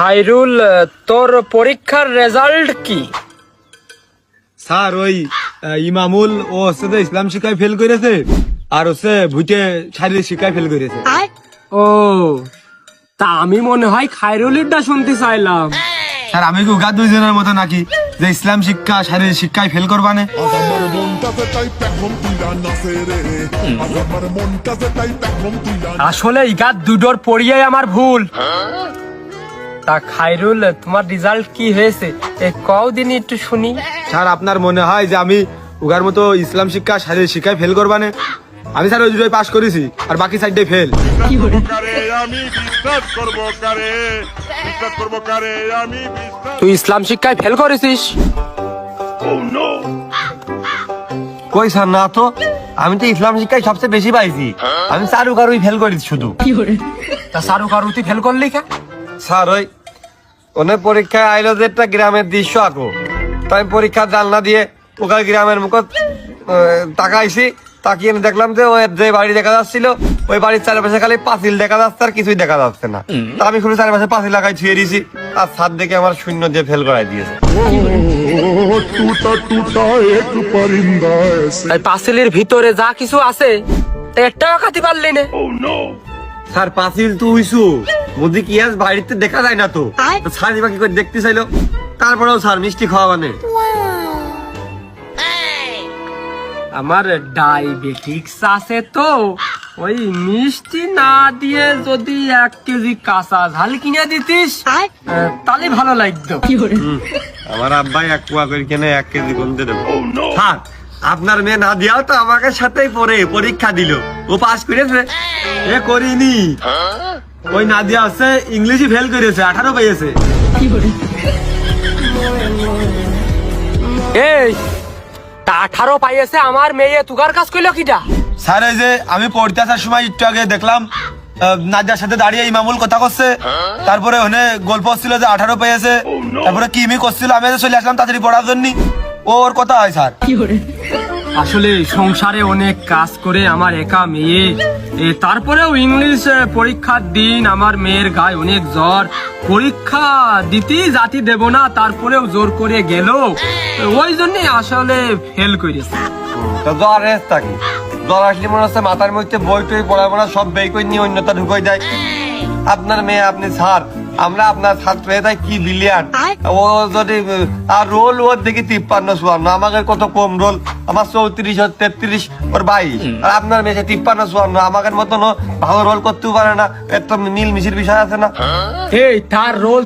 খায়রুল, তোর পরীক্ষার রেজাল্ট কি? স্যার ওই ইমামুল ও হচ্ছে যে ইসলাম শিক্ষায় ফেল করেছে, আর হচ্ছে ভুইতে শারীরিক শিক্ষায় ফেল করেছে। ও, তা আমি মনে হয় খায়রুলেরটা শুনতে চাইলাম। স্যার আমি কি উগা দুইজনের মতো নাকি যে ইসলাম শিক্ষা শারীরিক শিক্ষায় ফেল করবানে? আসলে ইগাত দুটোর পড়িয়াই আমার ভুল। তা খায়রুল, তোমার রেজাল্ট কি হয়েছে কও দিনই একটু শুনি। স্যার আপনার মনে হয় যে আমি উগার মতো ইসলাম শিক্ষা শারীরিক শিক্ষায় ফেল করবানে? আমি স্যার ওই দুটোই পাস করেছি, আর বাকি সাইডে ফেল। তুই ইসলাম শিক্ষায় ফেল করেছিস? কই স্যার, না তো, আমি তো ইসলাম শিক্ষায় সবচেয়ে বেশি পাইছি। আমি চারুকারুই ফেল করেছি শুধু। তা চারুকারু তুই ফেল করলি কেন? স্যার ওই ওনের পরীক্ষায় আইলো যে একটা গ্রামের দৃশ্য আঁকো, তাই পরীক্ষা জানলা দিয়ে ওখানে গ্রামের মুখ তাকাইছি, তাকিয়ে আমি দেখলাম যে ওই যে বাড়ি দেখা যাচ্ছিল ওই বাড়ির চারপাশে খালি পাঁচিল দেখা যাচ্ছে আর কিছুই দেখা যাচ্ছে না। তা আমি খুলে চারপাশে পাঁচিল লাগাই ছুঁয়ে দিয়েছি, আর ছাদ দেখে আমার শূন্য দিয়ে ফেল করাই দিয়েছে। তাই পাঁচিলের ভিতরে যা কিছু আছে তা একটাও খাতে পারলি না। স্যার পাঁচিল তো উইসু মুদি কি আজ বাড়িতে দেখা যায় না তো, স্যার এবার কি করে দেখতে চাইলো। তারপরেও স্যার মিষ্টি খাওয়া মানে আমার ডায়াবেটিক্স আছে তো, ওই মিষ্টি না দিয়ে যদি 1 কেজি কাঁচা ঝাল কিনে দিতিস তাহলে ভালো লাগতো। আমার আব্বাই 1 পোয়া করে কিনে 1 কেজি কমতে দেবো। স্যার আপনার মেয়ে নাদিয়াও তো আমাকে সাথেই পড়ে পরীক্ষা দিল, ও পাস করেছে। এ করিনি, ওই নাদিয়া আছে ইংলিশে ফেল করেছে, 18 পেয়েছে। এই তা 18 পাইয়েছে আমার মেয়ে, তুগার কাজ করলো কিটা? স্যার এই যে আমি পড়তে আসার সময় একটু আগে দেখলাম নাদিয়ার সাথে দাঁড়িয়ে ইমামুল কথা করছে, তারপরে ওখানে গল্প হচ্ছিল যে 18 পেয়েছে, তারপরে কিমি করছিল, আমি চলে আসলাম তাড়াতাড়ি পড়ার জন্য। ওর কথা হয় স্যার। আসলে সংসারে অনেক কাজ করে আমার একা মেয়ে, তারপরেও ইংলিশ পরীক্ষার দিন আমার মেয়ের গায়ে অনেক জ্বর, পরীক্ষা দিতেই জাতি দেব না, তারপরেও জোর করে গেল, ওই জন্য আসলে ফেল করেছে। তো জ্বর রেস থাকি, জ্বর আসলে মনে হচ্ছে মাথার মধ্যে বই টই পড়াশোনা সব বেই করে নিয়ে অন্যতা ঢুকাই দেয়। আপনার মেয়ে আপনি স্যার, আমরা আপনার ছাত্র তাই কি বিলিয়ান। ও যদি আর রোল ওর দেখি 53-54, আমাকে কত কম রোল, আমার 34 ওর 33 ওর 22, আর আপনার মেয়ে 53-54, আমাদের মতন ভালো রোল করতেও পারে না, একটা মিল মিশির বিষয় আছে না। এই তার রোল